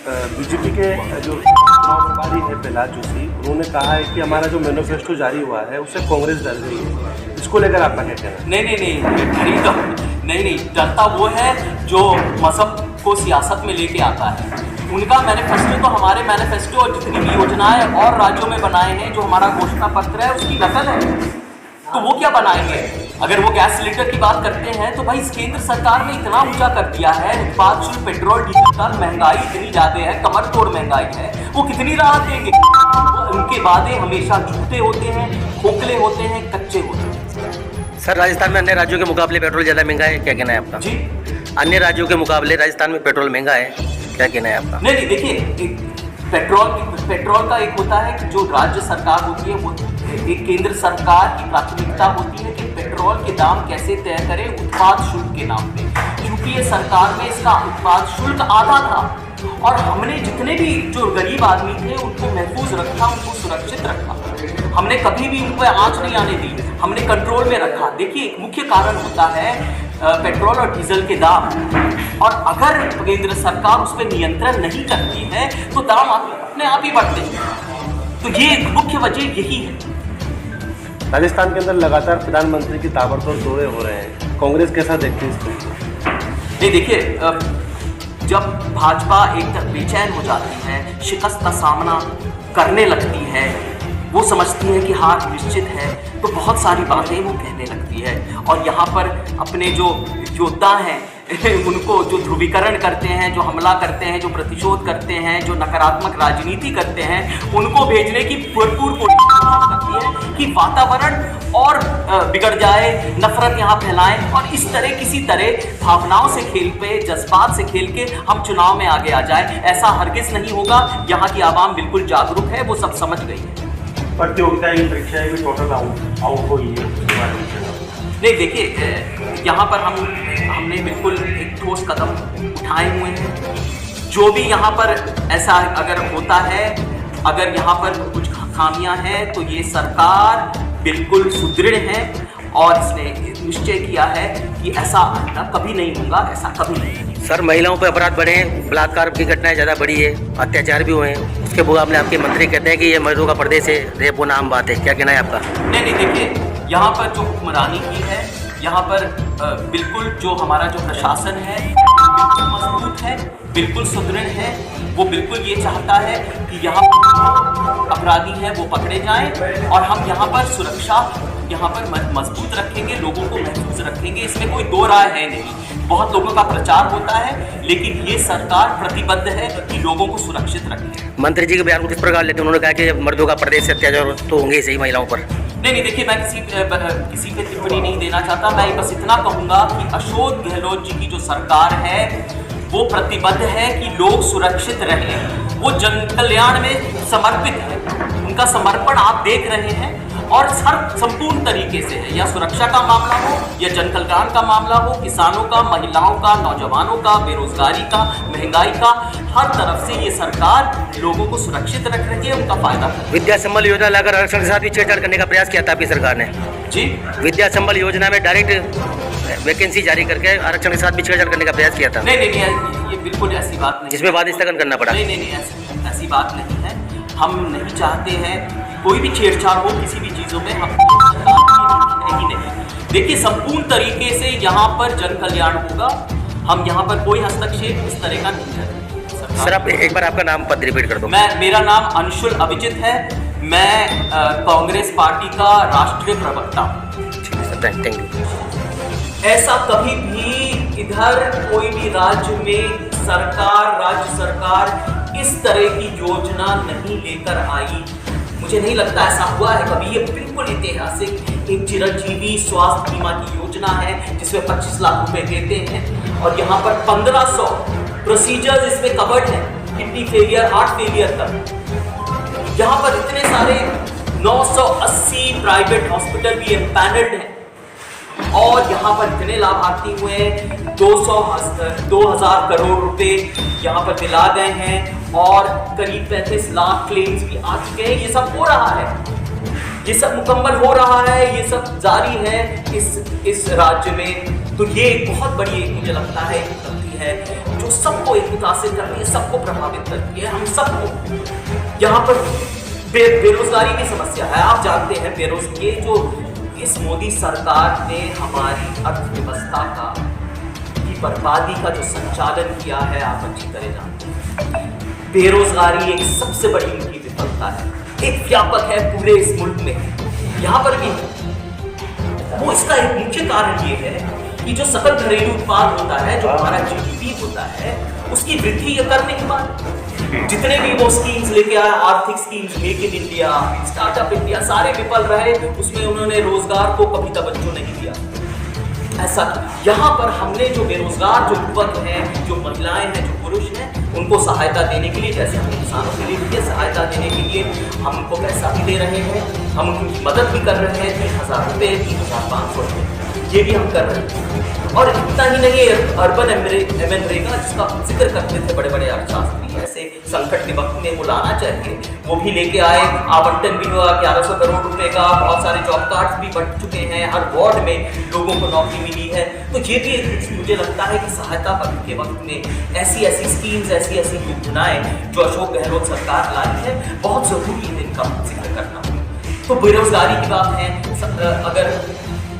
BJP के जो चुनाव प्रभारी है प्रहलाद जोशी, उन्होंने कहा है कि हमारा जो मैनिफेस्टो जारी हुआ है उसे कांग्रेस डर गई है। इसको लेकर आपका क्या कहना है? नहीं, डरता वो है जो मजहब को सियासत में लेके आता है। उनका मैनिफेस्टो तो हमारे मैनिफेस्टो और जितनी भी योजनाएं और राज्यों में बनाए हैं, जो हमारा घोषणा पत्र है उसकी नकल है। तो वो क्या बनाएंगे? अगर वो गैस सिलेंडर की बात करते हैं तो भाई केंद्र सरकार ने इतना ऊंचा कर दिया है, उत्पाद शुल्क, पेट्रोल डीजल का, महंगाई इतनी ज्यादा है, कमर तोड़ महंगाई है, वो कितनी राहत देंगे? उनके वादे हमेशा झूठे होते हैं, खोखले होते हैं, कच्चे होते हैं। सर, राजस्थान में अन्य राज्यों के मुकाबले पेट्रोल ज़्यादा महंगा है, क्या कहना है आपका? जी, अन्य राज्यों के मुकाबले राजस्थान में पेट्रोल महंगा है, क्या कहना है आपका? नहीं, देखिए, पेट्रोल का एक होता है कि जो राज्य सरकार होती है, वो एक केंद्र सरकार की प्राथमिकता होती है कि पेट्रोल के दाम कैसे तय करें उत्पाद शुल्क के नाम पे। क्योंकि ये सरकार में इसका उत्पाद शुल्क आधा था और हमने जितने भी जो गरीब आदमी थे उनको महफूज रखा, उनको सुरक्षित रखा। हमने कभी भी उन पर आंच नहीं आने दी, हमने कंट्रोल में रखा। देखिए, एक मुख्य कारण होता है पेट्रोल और डीजल के दाम, और अगर केंद्र सरकार उस पर नियंत्रण नहीं करती है तो दाम अपने आप ही बढ़ते हैं। तो ये मुख्य वजह यही है। राजस्थान के अंदर लगातार प्रधानमंत्री की ताबड़तोड़ दौरे हो रहे हैं, कांग्रेस कैसा देखती है इसको? नहीं, देखिए, जब भाजपा एक तरफ बेचैन हो जाती है, शिकस्त का सामना करने लगती है, वो समझती है कि हार निश्चित है, तो बहुत सारी बातें वो कहने लगती है। और यहाँ पर अपने जो योद्धा हैं उनको जो ध्रुवीकरण करते हैं, जो हमला करते हैं, जो प्रतिशोध करते हैं, जो नकारात्मक राजनीति करते हैं, उनको भेजने की भरपूर कोशिश करती है कि वातावरण और बिगड़ जाए, नफरत यहाँ फैलाएं और इस तरह किसी तरह भावनाओं से खेल पे, जज्बात से खेल के हम चुनाव में आगे आ जाए। ऐसा हरगिज नहीं होगा। यहाँ की आवाम बिल्कुल जागरूक है, वो सब समझ गई है। प्रतियोगिता की परीक्षाएं भी टोटल आउट हुई है। नहीं, देखिए, यहाँ पर हमने बिल्कुल एक ठोस कदम उठाए हुए हैं। जो भी यहाँ पर ऐसा अगर होता है, अगर यहाँ पर कुछ खामियां हैं, तो ये सरकार बिल्कुल सुदृढ़ है और इसने निश्चय किया है कि ऐसा कभी नहीं होगा, ऐसा कभी नहीं। सर, महिलाओं पर अपराध बढ़े हैं, बलात्कार की घटनाएं ज़्यादा बढ़ी है, अत्याचार भी हुए हैं, उसके मुकाबले आपके मंत्री कहते हैं कि ये मर्दों का प्रदेश है, रेप होना आम बात है, क्या कहना है आपका? नहीं, देखिए, यहाँ पर जो हुक्मरानी की है, यहाँ पर बिल्कुल जो हमारा जो प्रशासन है बिल्कुल मजबूत है, बिल्कुल सुदृढ़ है। वो बिल्कुल ये चाहता है कि यहाँ अपराधी हैं वो पकड़े जाएं और हम यहाँ पर सुरक्षा यहाँ पर मजबूत रखेंगे, लोगों को महफूज रखेंगे, इसमें कोई दो राय है नहीं। बहुत लोगों का प्रचार होता है, लेकिन ये सरकार प्रतिबद्ध है कि लोगों को सुरक्षित रखे। मंत्री जी के बयान को किस प्रकार लेते हैं? उन्होंने कहा कि मर्दों का प्रदेश से अत्याचार तो होंगे ही सही महिलाओं पर। नहीं, देखिए, मैं किसी पे टिप्पणी नहीं देना चाहता। मैं बस इतना कहूँगा कि अशोक गहलोत जी की जो सरकार है वो प्रतिबद्ध है कि लोग सुरक्षित रहें। वो जन कल्याण में समर्पित है, उनका समर्पण आप देख रहे हैं और हर संपूर्ण तरीके से है, या सुरक्षा का मामला हो, या जन कल्याण का मामला हो, किसानों का, महिलाओं का, नौजवानों का, बेरोजगारी का, महंगाई का, हर तरफ से ये सरकार लोगों को सुरक्षित रख रही है, उनका फायदा है। विद्या संबल योजना लाकर आरक्षण के साथ भी छेड़छाड़ करने का प्रयास किया था आपकी सरकार ने। जी, विद्या संबल योजना में डायरेक्ट वैकेंसी जारी करके आरक्षण के साथ भी छेड़छाड़ करने का प्रयास किया था। नहीं, ये बिल्कुल ऐसी बात नहीं, जिसमें बाद स्थगन करना पड़ा। नहीं, ऐसी बात नहीं है। हम नहीं चाहते हैं कोई भी छेड़छाड़ हो किसी भी चीज़ों में, हम ही नहीं। देखिए, संपूर्ण तरीके से यहाँ पर जन कल्याण होगा, हम यहाँ पर कोई हस्तक्षेप इस तरह का नहीं करेंगे। सर, आप एक बार आपका नाम पद रिपीट कर दो। मेरा नाम अंशुल अभिजित है, मैं कांग्रेस पार्टी का राष्ट्रीय प्रवक्ता हूँ। ठीक है सर, थैंक यू। ऐसा कभी भी इधर कोई भी राज्य में राज्य सरकार इस तरह की योजना नहीं लेकर आई। मुझे नहीं लगता ऐसा हुआ है कभी। ये बिल्कुल ऐतिहासिक एक चिरंजीवी स्वास्थ्य बीमा की योजना है जिसमें 25 लाख रुपए देते हैं और यहाँ पर 1500 प्रोसीजर्स इसमें कवर्ड है, किडनी फेलियर, हार्ट फेलियर तक। यहाँ पर इतने सारे 980 प्राइवेट हॉस्पिटल भी एम्पैनल्ड हैं और यहाँ पर इतने लाभार्थी हुए हैं। 2000 करोड़ रुपए यहाँ पर दिला गए हैं और करीब 35 लाख क्लेम्स भी आ चुके हैं। ये सब हो रहा है, ये सब मुकम्मल हो रहा है, ये सब जारी है इस राज्य में। तो ये बहुत बड़ी एक मुझे लगता है उपलब्धि है जो सबको एक मुतासिर करती है, सबको प्रभावित करती है, हम सबको। यहाँ पर बेरोजगारी की समस्या है, आप जानते हैं ये जो इस मोदी सरकार ने हमारी अर्थव्यवस्था का की बर्बादी का जो संचालन किया है, आप अच्छी तरह जानते हैं। बेरोजगारी एक सबसे बड़ी उनकी विफलता है, एक व्यापक है पूरे इस मुल्क में। यहाँ पर भी वो इसका एक मुख्य कारण ये है कि जो सकल घरेलू उत्पाद होता है, जो हमारा GDP होता है, उसकी वृद्धि ये कर नहीं पाते। जितने भी वो स्कीम्स लेके आए, आर्थिक schemes, make in India, startup India, सारे विफल रहे, उसमें उन्होंने रोजगार को कभी तवज्जो नहीं दिया। ऐसा यहाँ पर हमने जो बेरोजगार जो युवक हैं, जो महिलाएं हैं, जो पुरुष हैं, उनको सहायता देने के लिए, जैसे हम किसानों के लिए भी सहायता देने के लिए हम उनको पैसा भी दे रहे हैं, हम उनकी मदद भी कर रहे हैं, 30,000 रुपये, 3,500 रुपये, ये भी हम कर रहे हैं। और इतना ही नहीं, अर्बन मनरेगा जिसका जिक्र करते थे बड़े बड़े अर्थशास्त्री, ऐसे संकट के वक्त में वो लाना चाहिए, वो भी लेके आए। आवंटन भी हुआ 1100 करोड़ रुपए का, बहुत सारे जॉब कार्ड्स भी बन चुके हैं, हर वार्ड में लोगों को नौकरी मिली है। तो ये भी मुझे लगता है कि सहायता के वक्त में ऐसी ऐसी स्कीम्स, ऐसी ऐसी योजनाएं जो अशोक गहलोत सरकार लाई है, बहुत जरूरी है इनका जिक्र करना। तो बेरोजगारी की बात है, अगर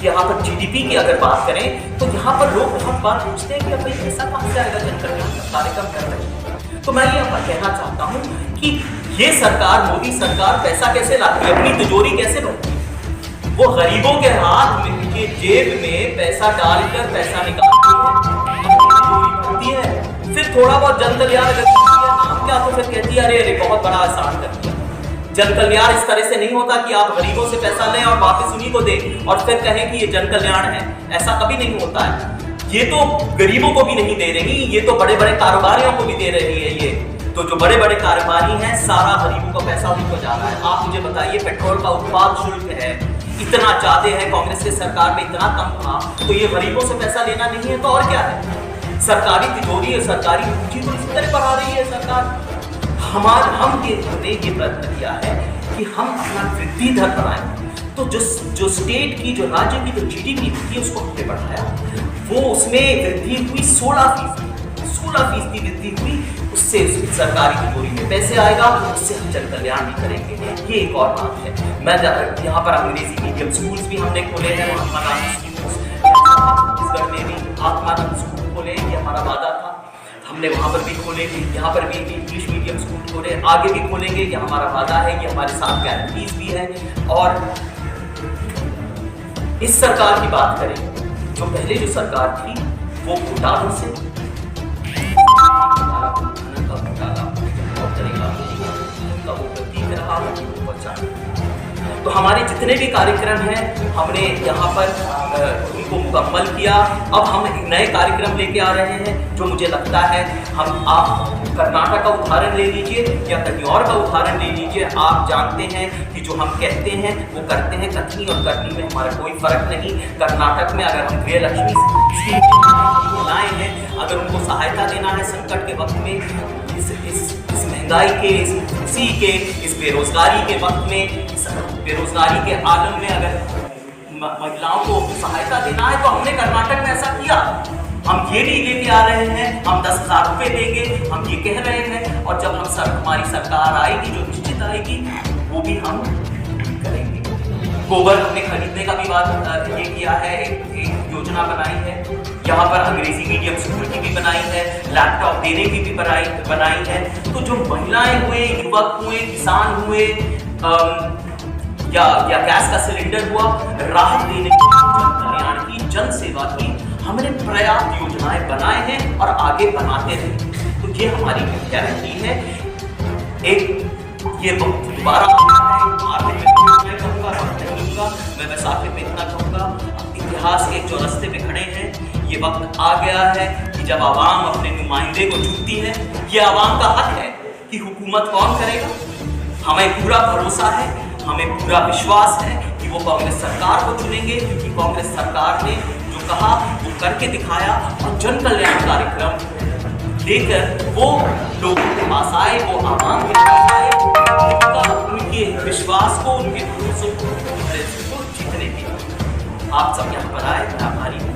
यहाँ पर GDP की अगर बात करें तो यहाँ पर लोग बहुत बार पूछते हैं कि भाई ऐसा कहाँ से आएगा, जन कल्याण का कार्यक्रम कर रहे हैं। तो मैं ये कहना चाहता हूँ कि ये सरकार, मोदी सरकार पैसा कैसे लाती है, अपनी तिजोरी कैसे भरती है। वो गरीबों के हाथ में, के जेब में पैसा डालकर पैसा निकालती है, अपनी तिजोरी भरती है, फिर थोड़ा बहुत जन कल्याण क्या तो फिर कहती है अरे बहुत बड़ा आसान कर दिया। जन कल्याण इस तरह से नहीं होता कि आप गरीबों से पैसा लें और वापस उन्हीं को दें और फिर कहें कि ये जन कल्याण है, ऐसा कभी नहीं होता है। ये तो गरीबों को भी नहीं दे रही, ये तो बड़े बड़े कारोबारियों को भी दे रही है। ये तो जो बड़े बड़े कारोबारी हैं, सारा गरीबों का पैसा उनको जा रहा है। आप मुझे बताइए, पेट्रोल का उत्पाद शुल्क है इतना ज्यादा है, कांग्रेस की सरकार में इतना कम था, तो ये गरीबों से पैसा लेना नहीं है तो और क्या है। सरकारी तिजोरी है, सरकारी पूंजी तो इस तरह बढ़ा रही है सरकार। हमने ये प्रयत्न किया है कि हम अपना वृद्धि दर बढ़ाएं। तो जो स्टेट की, जो राज्य की जो GDP थी उसको हमने बढ़ाया, वो उसमें वृद्धि हुई 16% वृद्धि हुई। उससे सरकारी तिजोरी में पैसे आएगा, उससे हम जन कल्याण भी करेंगे। ये एक और बात है। मैं यहाँ पर अंग्रेजी मीडियम स्कूल्स भी हमने खोले हैं, महात्मा गांधी छत्तीसगढ़ में भी आत्मानंद स्कूल खोले, ये हमारा वादा था, हमने वहाँ पर भी खोले। यहाँ पर भी इंग्लिश मीडियम स्कूल खोले, आगे भी खोलेंगे, ये हमारा वादा है, ये हमारे साथ गारंटीज भी है। और इस सरकार की बात करें, जो पहले जो सरकार थी वो घोटालों से तो हमारे जितने भी कार्यक्रम हैं हमने यहाँ पर उनको मुकम्मल किया। अब हम एक नए कार्यक्रम लेके आ रहे हैं जो मुझे लगता है आप कर्नाटक का उदाहरण ले लीजिए या कहीं और का उदाहरण ले लीजिए। आप जानते हैं कि जो हम कहते हैं वो करते हैं, कथनी और करनी में हमारा कोई फर्क नहीं। कर्नाटक में अगर हम गृहलक्ष्मी स्कीम लाए हैं, अगर उनको सहायता देना है संकट के वक्त में, इस महंगाई के, इस बेरोजगारी के वक्त में, इस बेरोजगारी के आलम में अगर महिलाओं को सहायता देना है तो हमने कर्नाटक में ऐसा किया। हम ये नहीं लेके आ रहे हैं हम 10,000 रुपये देंगे, हम ये कह रहे हैं। और जब हमारी सरकार आएगी, जो निश्चित आएगी, वो भी हम करेंगे। गोबर हमने खरीदने का भी बात ये किया है, एक योजना बनाई है। यहाँ पर अंग्रेजी मीडियम स्कूल की भी बनाई है, लैपटॉप देने की भी बनाई है। तो जो महिलाएं हुए, युवक हुए, किसान हुए, या गैस का सिलेंडर हुआ, राहत देने की, जन कल्याण की, जन सेवा की हमने पर्याप्त योजनाएं बनाए हैं और आगे बनाते रहें। तो ये हमारी गारंटी है। ये दोबारा मैं बस आखिर में इतना कहूँगा, इतिहास के जो रास्ते पे खड़े हैं, ये वक्त आ गया है कि जब आवाम अपने नुमाइंदे को चुनती है, ये आवाम का हक है कि हुकूमत कौन करेगा। हमें पूरा भरोसा है, हमें पूरा विश्वास है कि वो कांग्रेस सरकार को चुनेंगे, क्योंकि कांग्रेस सरकार ने जो कहा वो करके दिखाया और जन कल्याण कार्यक्रम लेकर वो लोगों के पास आए, वो आवाम के पास आए, उनके विश्वास को, उनके भरोसे को जीतने के। आप सब यहाँ पर आए, आभारी हूँ।